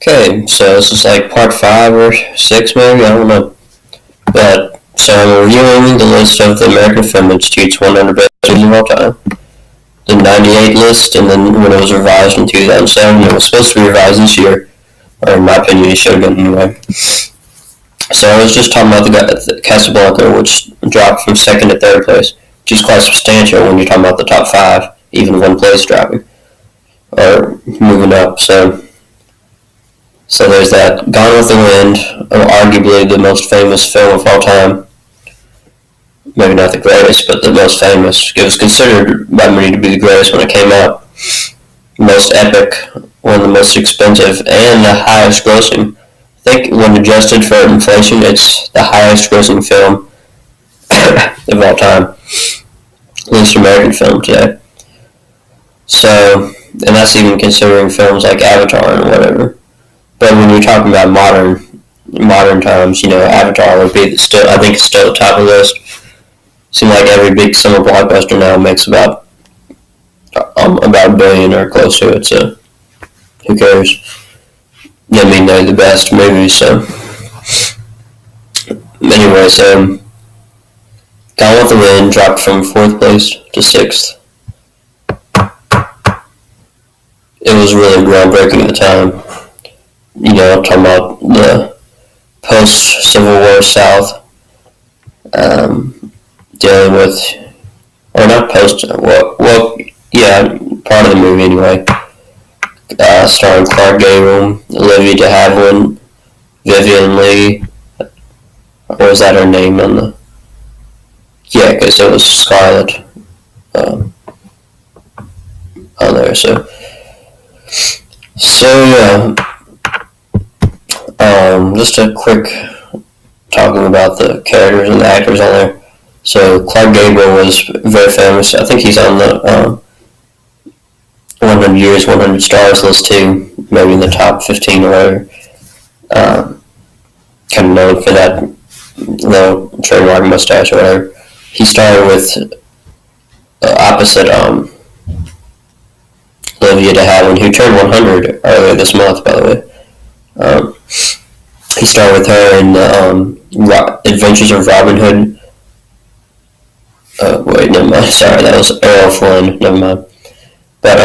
Okay, so this is like part 5 or 6 maybe, I don't know. But, so I'm reviewing the list of the American Film Institute's 100 best movies of all time. The 98 list, and then when it was revised in 2007, it was supposed to be revised this year. Or in my opinion, it should have been anyway. So I was just talking about the Casablanca, which dropped from 2nd to 3rd place, which is quite substantial when you're talking about the top 5, even one place dropping, or moving up, So there's that. Gone with the Wind, arguably the most famous film of all time. Maybe not the greatest, but the most famous. It was considered by many to be the greatest when it came out. Most epic, one of the most expensive, and the highest grossing. I think when adjusted for inflation, it's the highest grossing film of all time. At least American film today. So, and that's even considering films like Avatar and whatever. But when you're talking about modern times, Avatar would be still, I think, it's still the top of the list. Seems like every big summer blockbuster now makes about $1 billion or close to it. So who cares? I mean, they're the best movies. So anyway, Gone with the Wind dropped from 4th place to 6th. It was really groundbreaking at the time. Talking about the post-Civil War South, dealing with, or not post, part of the movie anyway, starring Clark Gable, Olivia de Havilland, Vivian Leigh, or was that her name on the, because it was Scarlett, on there, so just a quick talking about the characters and the actors on there. So Clark Gable was very famous. I think he's on the 100 Years, 100 Stars list too, maybe in the top 15 or whatever. Kind of known for that little trademark mustache or whatever. He started with opposite Olivia de Havilland, who turned 100 earlier this month, by the way. He started with her in Adventures of Robin Hood. Never mind. Sorry, that was Errol Flynn. Never mind. But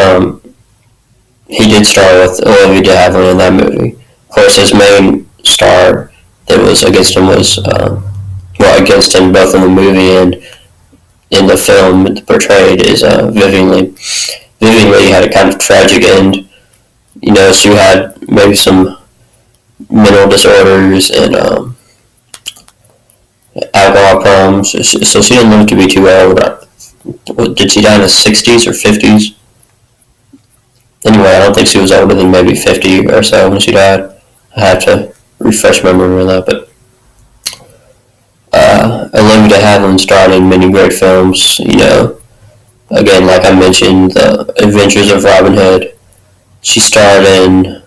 he did star with Olivia de Havilland in that movie. Of course, his main star that was against him was against him both in the movie and in the film portrayed is Vivian Leigh. Vivian Leigh had a kind of tragic end. She had maybe some mental disorders and alcohol problems, so she didn't live to be too old. Did she die in the 60s or 50s? Anyway, I don't think she was older than maybe 50 or so when she died. I have to refresh my memory on that, but Olivia de Havilland starred in many great films, again, like I mentioned, The Adventures of Robin Hood. She starred in,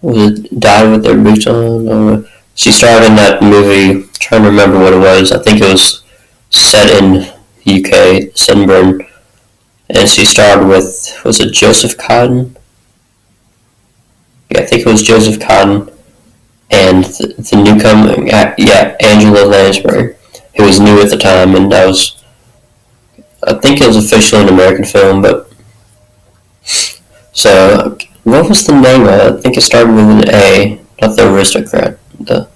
was it Die With Their Boots On? She starred in that movie, I'm trying to remember what it was. I think it was set in the UK, set in Britain. And she starred with, was it Joseph Cotten? Yeah, I think it was Joseph Cotten. And the newcomer, Angela Lansbury, who was new at the time, and I think it was officially an American film, but, so, what was the name of it? I think it started with an A, not the Aristocrat, the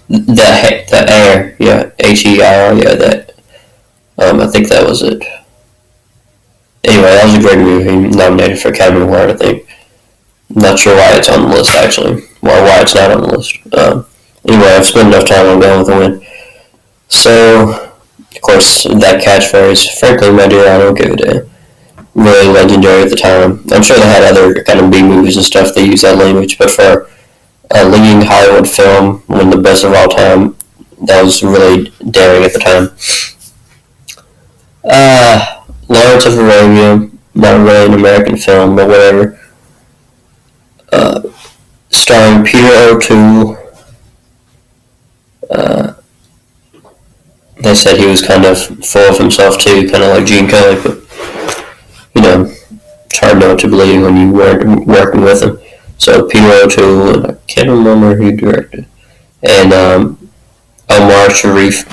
Heir, H-E-I-R, that, I think that was it. Anyway, that was a great movie, nominated for Academy Award, I think. Not sure why it's on the list, actually. Why it's not on the list. Anyway, I've spent enough time on Gone with the Wind. So, of course, that catchphrase, frankly, my dear, I don't give a damn. Really legendary at the time. I'm sure they had other kind of B movies and stuff that use that language, but for a leading Hollywood film, one of the best of all time, that was really daring at the time. Lawrence of Arabia, not really an American film, but whatever. Starring Peter O'Toole. They said he was kind of full of himself too, kind of like Gene Kelly, but it's hard not to believe when you weren't working with him. So Peter O'Toole, and I can't remember who directed, and Omar Sharif,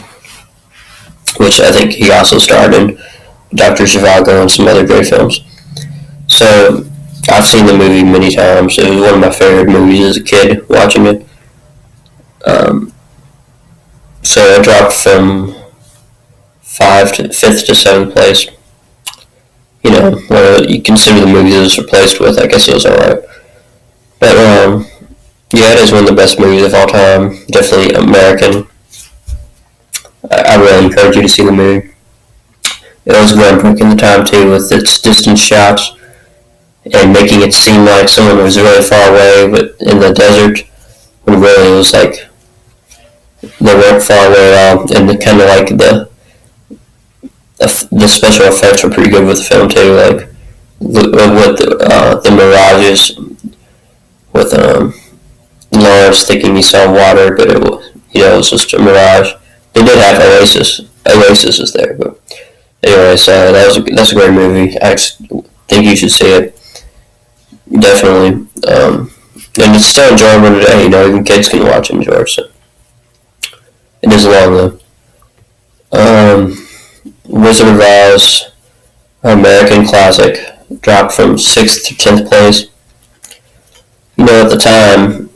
which I think he also starred in Dr. Zhivago and some other great films. So I've seen the movie many times. It was one of my favorite movies as a kid watching it. So I dropped from fifth to seventh place. What you consider the movies it was replaced with, I guess it was alright. But yeah, it is one of the best movies of all time. Definitely American. I really encourage you to see the movie. It was groundbreaking at the time too, with its distant shots and making it seem like someone was really far away, but in the desert, when really it was like they weren't far away at all, and kind of like the special effects were pretty good with the film too, like with the mirages, with Lawrence thinking he saw water, but it was just a mirage. They did have Oasis is there, but anyway, so that's a great movie. I think you should see it, definitely. And it's still enjoyable today. Even kids can watch and enjoy it. So it is long though. Wizard of Oz, American classic, dropped from 6th to 10th place. At the time,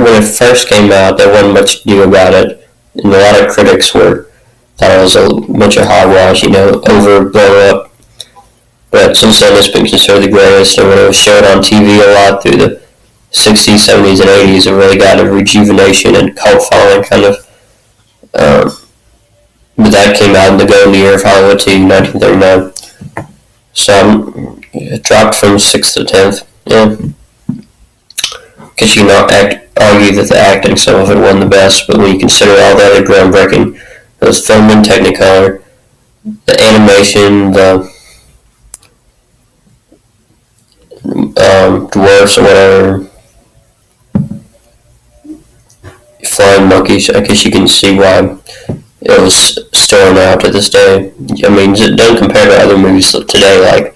when it first came out, there wasn't much new about it, and a lot of critics thought it was a bunch of hogwash, overblown up. But since then, it's been considered the greatest, and when it was showed on TV a lot through the 60s, 70s, and 80s, it really got a rejuvenation and cult following, kind of. But that came out in the golden year of Hollywood too, 1939. So it dropped from 6th to 10th. Yeah. Because you can argue that the acting, some of it wasn't the best, but when you consider all the other groundbreaking, it was filmed in Technicolor, the animation, the dwarfs or whatever, flying monkeys. I guess you can see why it was still out to this day. I mean, it doesn't compare to other movies today, like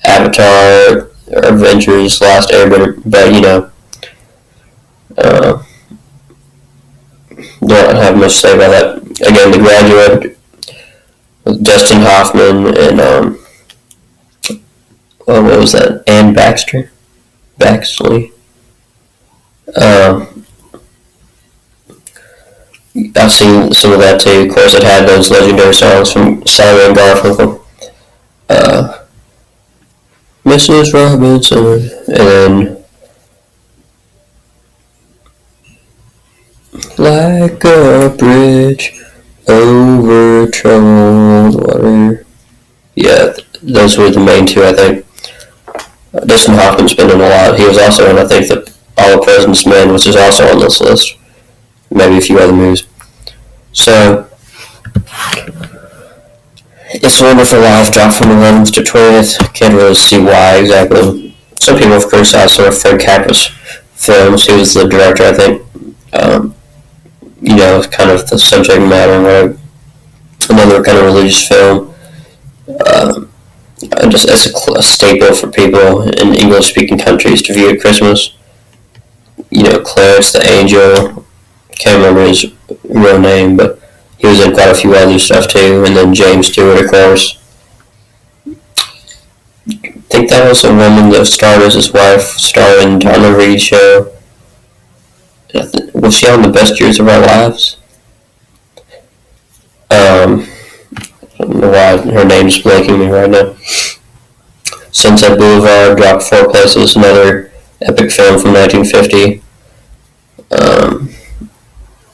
Avatar or Avengers, Last Airbender, but don't have much to say about that. Again, The Graduate with Dustin Hoffman and what was that? Anne Baxley. I've seen some of that too. Of course, it had those legendary songs from Simon and Garfunkel. Mrs. Robinson, and then like a bridge over troubled water. Yeah, those were the main two, I think. Dustin Hoffman's been in a lot. He was also in, I think, All the President's Men, which is also on this list. Maybe a few other movies. So, It's a Wonderful Life dropped from 11th to 20th. Can't really see why exactly. Some people have criticized some of Fred Kappa's films. He was the director, I think. Kind of the subject matter, another kind of religious film. Just as a staple for people in English-speaking countries to view at Christmas. Clarence the Angel. Can't remember his real name, but he was in quite a few other stuff too. And then James Stewart, of course. I think that was a woman that starred as his wife, starring Donna Reed show. Was she on The Best Years of Our Lives? I don't know why her name's blanking me right now. Sunset Boulevard dropped 4 places, another epic film from 1950.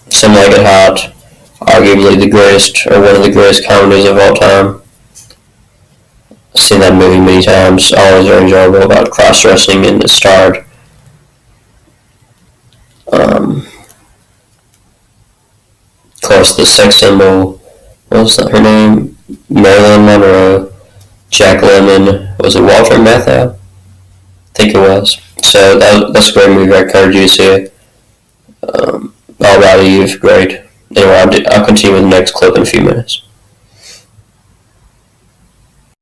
Some Like It Hot, arguably the greatest, or one of the greatest comedies of all time. I've seen that movie many times, always very enjoyable, about cross-dressing, and it starred of course, the sex symbol, what was her name? Marilyn Monroe, Jack Lemmon, was it Walter Matthau? I think it was. So that's a great movie, I encourage you to see it. All About Eve, great. Anyway, I'll continue with the next clip in a few minutes.